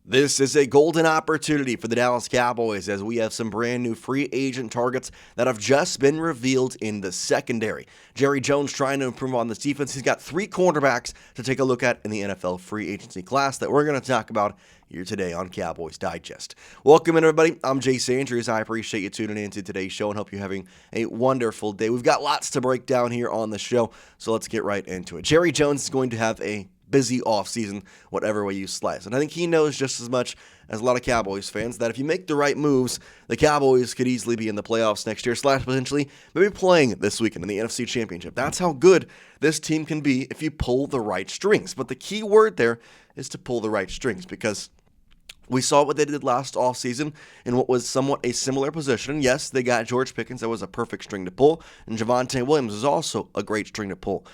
This is a golden opportunity for the Dallas Cowboys as we have some brand new free agent targets that have just been revealed in the secondary. Jerry Jones trying to improve on this defense. He's got 3 cornerbacks to take a look at in the NFL free agency class that we're going to talk about here today on Cowboys Digest. Welcome in, everybody. I'm Jace Andrews. I appreciate you tuning in to today's show and hope you're having a wonderful day. We've got lots to break down here on the show, so let's get right into it. Jerry Jones is going to have a busy offseason, whatever way you slice. And I think he knows just as much as a lot of Cowboys fans that if you make the right moves, the Cowboys could easily be in the playoffs next year, / potentially maybe playing this weekend in the NFC Championship. That's how good this team can be if you pull the right strings. But the key word there is to pull the right strings, because we saw what they did last offseason in what was somewhat a similar position. Yes, they got George Pickens. That was a perfect string to pull. And Javonte Williams was also a great string to pull.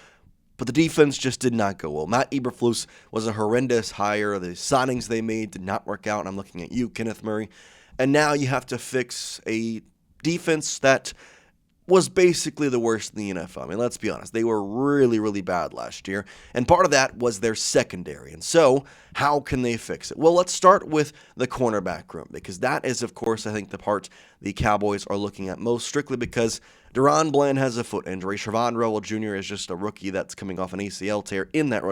But the defense just did not go well. Matt Eberflus was a horrendous hire. The signings they made did not work out. And I'm looking at you, Kenneth Murray. And now you have to fix a defense that was basically the worst in the NFL. I mean, let's be honest. They were really, really bad last year. And part of that was their secondary. And so, how can they fix it? Well, let's start with the cornerback room, because that is, of course, I think the part the Cowboys are looking at most, strictly because Deron Bland has a foot injury. Trevon Jr. is just a rookie that's coming off an ACL tear in that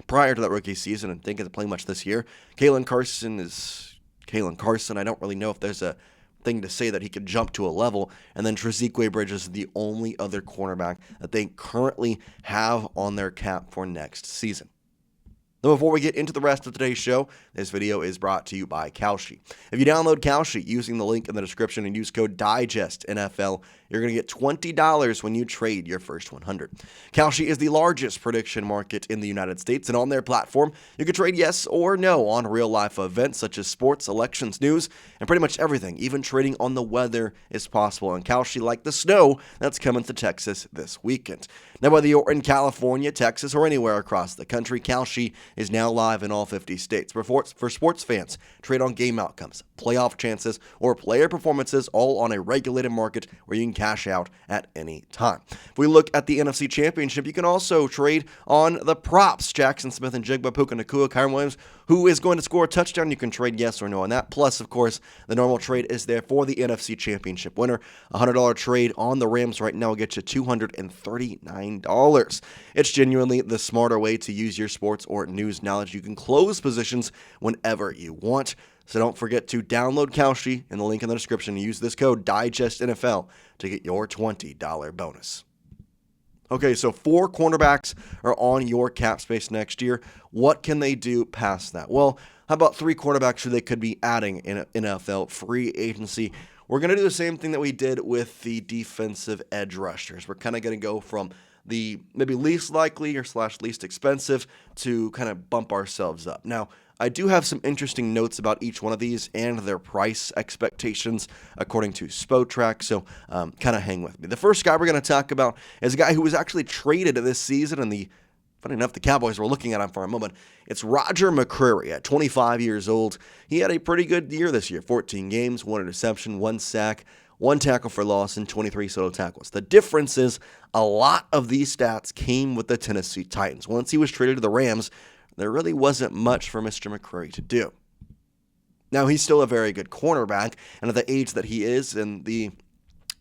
prior to that rookie season, and didn't get to play much this year. Kalen Carson is Kalen Carson. I don't really know if there's a thing to say that he could jump to a level. And then Trezeguet Bridges is the only other cornerback that they currently have on their cap for next season. Now, before we get into the rest of today's show, this video is brought to you by Koshi. If you download Koshi using the link in the description and use code DIGESTNFL, you're going to get $20 when you trade your first 100. Koshi is the largest prediction market in the United States, and on their platform, you can trade yes or no on real-life events such as sports, elections, news, and pretty much everything. Even trading on the weather is possible on Koshi, like the snow that's coming to Texas this weekend. Now, whether you're in California, Texas, or anywhere across the country, Koshi is now live in all 50 states. For sports fans, trade on game outcomes, playoff chances, or player performances, all on a regulated market where you can cash out at any time. If we look at the NFC Championship, you can also trade on the props. Jackson Smith and Jigba, Puka Nacua, Kyren Williams, who is going to score a touchdown. You can trade yes or no on that. Plus, of course, the normal trade is there for the NFC Championship winner. A $100 trade on the Rams right now will get you $239. It's genuinely the smarter way to use your sports or news knowledge. You can close positions whenever you want. So don't forget to download Koshi in the link in the description and use this code DIGESTNFL to get your $20 bonus. Okay, so 4 cornerbacks are on your cap space next year. What can they do past that? Well, how about 3 cornerbacks who they could be adding in NFL free agency? We're going to do the same thing that we did with the defensive edge rushers. We're kind of going to go from the maybe least likely or / least expensive to kind of bump ourselves up. Now, I do have some interesting notes about each one of these and their price expectations according to Spotrac, so kind of hang with me. The first guy we're going to talk about is a guy who was actually traded this season, and funny enough, the Cowboys were looking at him for a moment. It's Roger McCreary at 25 years old. He had a pretty good year this year, 14 games, 1 interception, 1 sack, 1 tackle for loss, and 23 solo tackles. The difference is a lot of these stats came with the Tennessee Titans. Once he was traded to the Rams, there really wasn't much for Mr. McCreary to do. Now, he's still a very good cornerback, and at the age that he is and the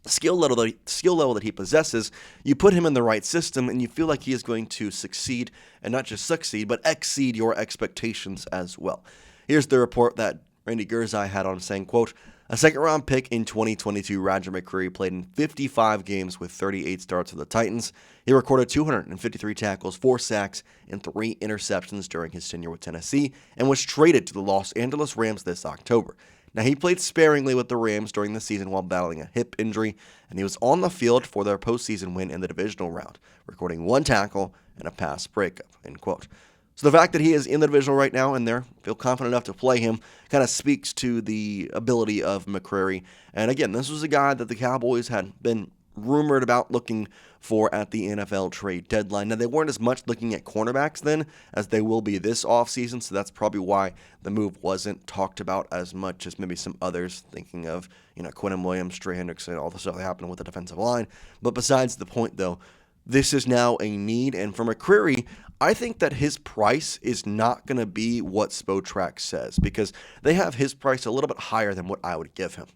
skill level that he possesses, you put him in the right system, and you feel like he is going to succeed, and not just succeed, but exceed your expectations as well. Here's the report that Randy Gerzai had on saying, quote, "A second-round pick in 2022, Roger McCreary played in 55 games with 38 starts for the Titans. He recorded 253 tackles, 4 sacks, and 3 interceptions during his tenure with Tennessee, and was traded to the Los Angeles Rams this October. Now, he played sparingly with the Rams during the season while battling a hip injury, and he was on the field for their postseason win in the divisional round, recording 1 tackle and a pass breakup," end quote. So the fact that he is in the divisional right now and they feel confident enough to play him kind of speaks to the ability of McCreary. And again, this was a guy that the Cowboys had been rumored about looking for at the NFL trade deadline. Now, they weren't as much looking at cornerbacks then as they will be this offseason, so that's probably why the move wasn't talked about as much as maybe some others, thinking of, Quinnen Williams, Trey Hendrickson, all the stuff that happened with the defensive line. But besides the point, though, this is now a need. And for McCreary, I think that his price is not going to be what Spotrac says, because they have his price a little bit higher than what I would give him.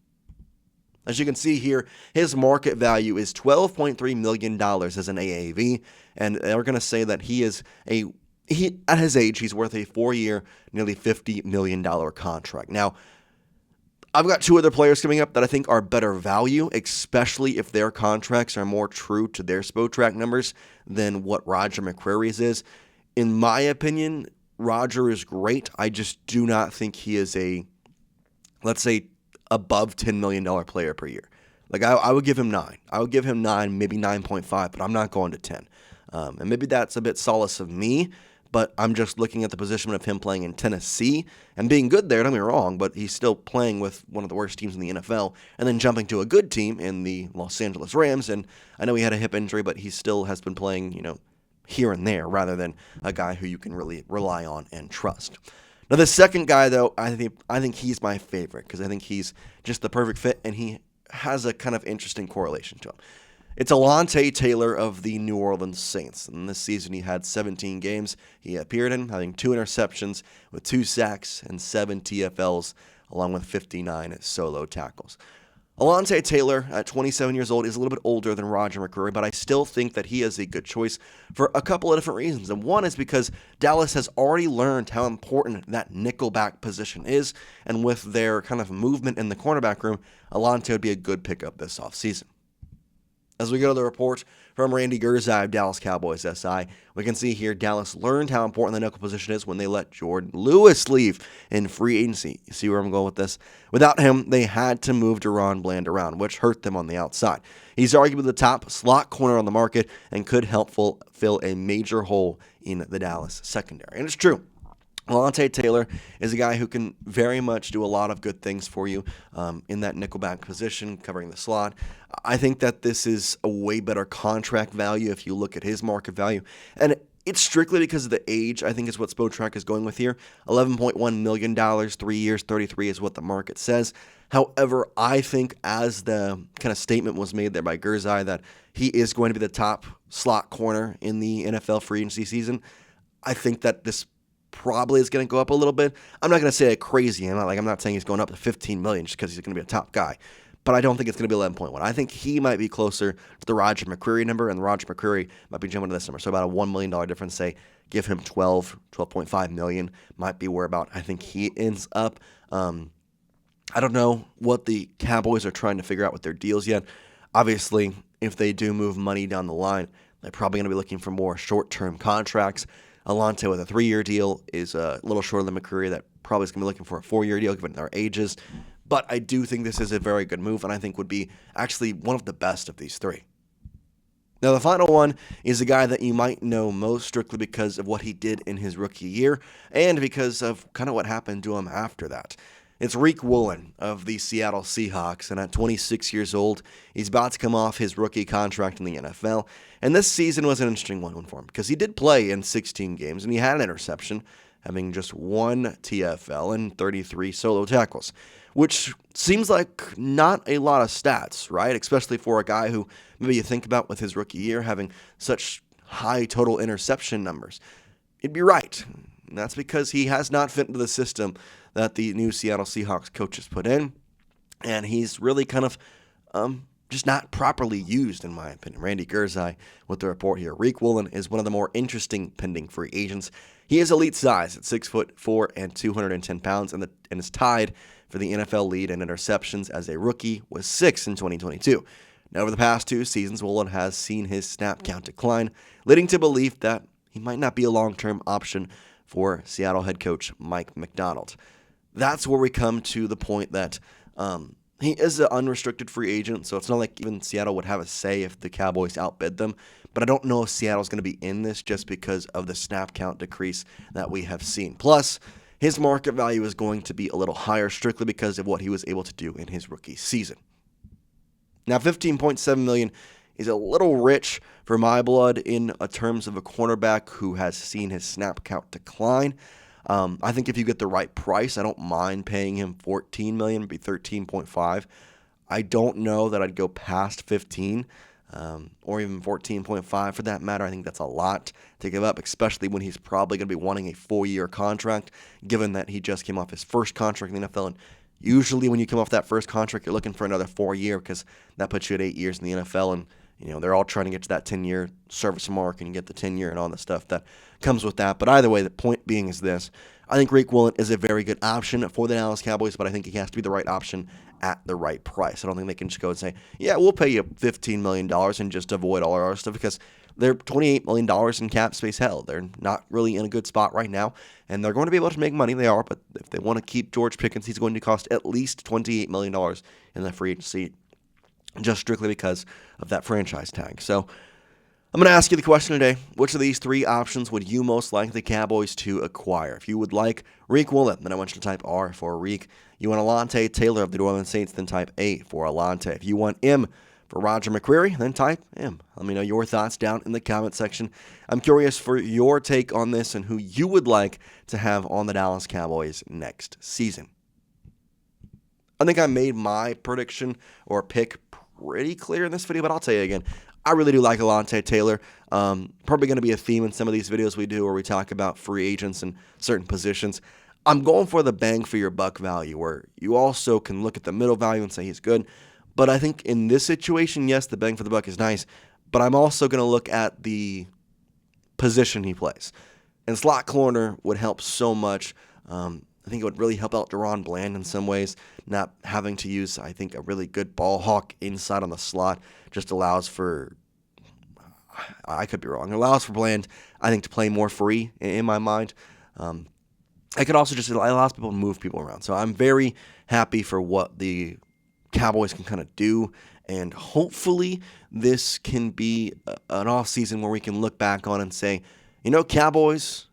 As you can see here, his market value is $12.3 million as an AAV, and they're going to say that at his age, he's worth a 4-year, nearly $50 million contract. Now, I've got two other players coming up that I think are better value, especially if their contracts are more true to their Spotrac numbers than what Roger McCreary's is. In my opinion, Roger is great. I just do not think he is a, let's say, above $10 million player per year. Like, I would give him 9. I would give him 9, maybe 9.5, but I'm not going to 10. And maybe that's a bit solace of me, but I'm just looking at the position of him playing in Tennessee and being good there, don't get me wrong, but he's still playing with one of the worst teams in the NFL and then jumping to a good team in the Los Angeles Rams. And I know he had a hip injury, but he still has been playing, here and there rather than a guy who you can really rely on and trust. Now, the second guy, though, I think he's my favorite because I think he's just the perfect fit, and he has a kind of interesting correlation to him. It's Alontae Taylor of the New Orleans Saints. And this season, he had 17 games he appeared in, having 2 interceptions with 2 sacks and 7 TFLs, along with 59 solo tackles. Alontae Taylor, at 27 years old, is a little bit older than Roger McCreary, but I still think that he is a good choice for a couple of different reasons. And one is because Dallas has already learned how important that nickelback position is, and with their kind of movement in the cornerback room, Alante would be a good pickup this offseason. As we go to the report from Randy Gerzai of Dallas Cowboys SI, we can see here Dallas learned how important the nickel position is when they let Jordan Lewis leave in free agency. You see where I'm going with this? Without him, they had to move Deron Bland around, which hurt them on the outside. He's arguably the top slot corner on the market and could help fill a major hole in the Dallas secondary. And it's true. Alontae Taylor is a guy who can very much do a lot of good things for you in that nickelback position, covering the slot. I think that this is a way better contract value if you look at his market value. And it's strictly because of the age, I think is what Spotrac is going with here. $11.1 million, 3 years, 33 is what the market says. However, I think as the kind of statement was made there by Gerzai that he is going to be the top slot corner in the NFL free agency season, I think that this probably is going to go up a little bit. I'm not going to say a crazy amount. I'm not saying he's going up to $15 million just because he's going to be a top guy. But I don't think it's going to be 11.1. I think he might be closer to the Roger McCreary number, and Roger McCreary might be jumping to this number. So about a $1 million difference, say, give him 12.5 million might be where about I think he ends up. I don't know what the Cowboys are trying to figure out with their deals yet. Obviously, if they do move money down the line, they're probably going to be looking for more short-term contracts. Alante with a 3-year deal is a little shorter than McCreary. That probably is going to be looking for a 4-year deal given their ages. But I do think this is a very good move, and I think would be actually one of the best of these 3. Now, the final one is a guy that you might know most strictly because of what he did in his rookie year and because of kind of what happened to him after that. It's Riq Woolen of the Seattle Seahawks, and at 26 years old, he's about to come off his rookie contract in the NFL. And this season was an interesting one for him because he did play in 16 games, and he had an interception, having just 1 TFL and 33 solo tackles, which seems like not a lot of stats, right? Especially for a guy who maybe you think about with his rookie year having such high total interception numbers. It'd be right. And that's because he has not fit into the system that the new Seattle Seahawks coaches put in, and he's really kind of just not properly used, in my opinion. Randy Gerzai with the report here. Riq Woolen is one of the more interesting pending free agents. He is elite size at 6'4" and 210 pounds, and is tied for the NFL lead in interceptions as a rookie with 6 in 2022. Now, over the past 2 seasons, Woolen has seen his snap count decline, leading to belief that he might not be a long-term option for Seattle head coach Mike Macdonald. That's where we come to the point that he is an unrestricted free agent, so it's not like even Seattle would have a say if the Cowboys outbid them. But I don't know if Seattle's going to be in this just because of the snap count decrease that we have seen. Plus, his market value is going to be a little higher strictly because of what he was able to do in his rookie season. Now, $15.7 million is a little rich for my blood in terms of a cornerback who has seen his snap count decline. I think if you get the right price, I don't mind paying him $14 million, it'd be $13.5. I don't know that I'd go past 15. or even 14.5 for that matter. I think that's a lot to give up, especially when he's probably going to be wanting a 4-year contract, given that he just came off his first contract in the NFL. And usually when you come off that first contract, you're looking for another 4-year because that puts you at 8 years in the NFL. And, they're all trying to get to that 10-year service mark and get the 10-year and all the stuff that comes with that. But either way, the point being is this. I think Riq Woolen is a very good option for the Dallas Cowboys, but I think he has to be the right option at the right price. I don't think they can just go and say, yeah, we'll pay you $15 million and just avoid all our other stuff, because they're $28 million in cap space hell. They're not really in a good spot right now, and they're going to be able to make money. They are, but if they want to keep George Pickens, he's going to cost at least $28 million in the free agency, just strictly because of that franchise tag. So I'm going to ask you the question today. Which of these 3 options would you most like the Cowboys to acquire? If you would like Riq Woolen, then I want you to type R for Riq. You want Alontae Taylor of the New Orleans Saints, then type A for Alante. If you want M for Roger McCreary, then type M. Let me know your thoughts down in the comment section. I'm curious for your take on this and who you would like to have on the Dallas Cowboys next season. I think I made my prediction or pick pretty clear in this video, but I'll tell you again. I really do like Alontae Taylor. Probably going to be a theme in some of these videos we do where we talk about free agents and certain positions. I'm going for the bang for your buck value, where you also can look at the middle value and say he's good. But I think in this situation, yes, the bang for the buck is nice, but I'm also going to look at the position he plays. And slot corner would help so much. I think it would really help out Deron Bland in some ways. Not having to use, I think, a really good ball hawk inside on the slot just allows for, I could be wrong, it allows for Bland, I think, to play more free in my mind. I could also just, it allows people to move people around. So I'm very happy for what the Cowboys can kind of do, and hopefully this can be an offseason where we can look back on and say, Cowboys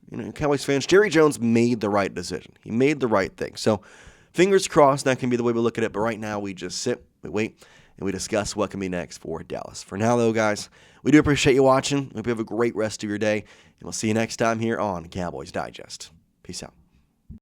fans, Jerry Jones made the right decision. He made the right thing. So fingers crossed that can be the way we look at it. But right now we just sit, we wait, and we discuss what can be next for Dallas. For now, though, guys, we do appreciate you watching. Hope you have a great rest of your day, and we'll see you next time here on Cowboys Digest. Peace out.